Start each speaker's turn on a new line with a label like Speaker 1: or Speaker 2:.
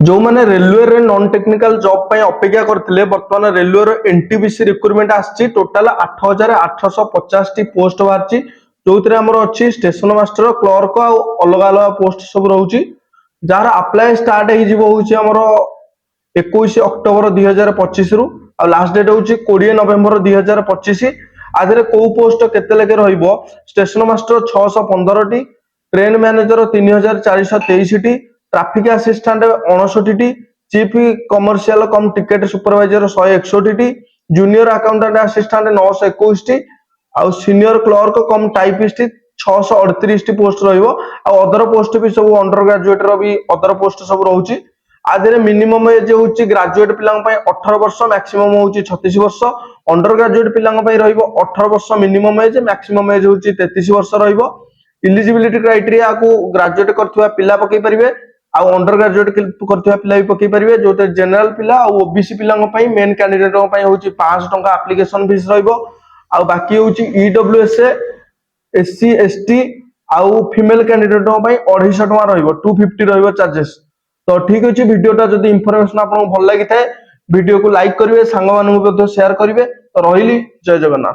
Speaker 1: जो मैंने रेलवे रे नॉन टेक्निकल जॉब अपेक्षा करते बर्तमान रेलवे एनटीपीसी रिक्रुटमेंट आसी टोटाल 8850 टी पोस्ट बाहर जो अच्छी स्टेशन मास्टर क्लर्क अलग अलग पोस्ट सब रोचे jar apply start Homer 21 October 2025 रु लास्ट डेट हूँ 20 नवेम्बर 2025 आधे कौ पोस्ट केते लेके रहिबो स्टेशन मास्टर 615 टी ट्रेन मैनेजर 3423 टी ट्राफिक असिस्टेंट 59 टी chief commercial cum ticket supervisor 161 टी जूनियर अकाउंटेंट असिस्टेंट 921 टी आउ सीनियर क्लर्क कम टाइपिस्ट 638 टी पोस्ट रहिबो आ अदर पोस्ट भी सब अंडर ग्रेजुएट रो भी अदर पोस्ट सब रहउची आधे मिनिमम एज होची ग्रेजुएट पिलांग पय 18 वर्ष मैक्सिमम होची 36 वर्ष अंडर ग्रेजुएट पिलांग पय रहिबो 18 वर्ष मिनिमम एज मैक्सिमम एज होची 33 वर्ष रहिबो इलिजिबिलिटी क्राइटेरिया को ग्रेजुएट करथुवा पिला पकई परिबे आ अंडर ग्रेजुएट करथुवा पिला भी पकई परिबे जोते जनरल पिला आ ओबीसी पिलांग पय मेन कैंडिडेट पय होची 500 टंका एप्लीकेशन फीस रहिबो आ बाकी होची ईडब्ल्यूएस एससी एसटी आउ फीमेल कैंडिडेट पय 250 टंका रहिबो 250 रहिबो चार्जेस। तो ठीक अछि वीडियोटा जदि इन्फॉर्मेशन आपको भल लागि थाए वीडियो को लाइक करिवे सांग मानू को शेयर करिवे तो रहिली जय जगन्नाथ।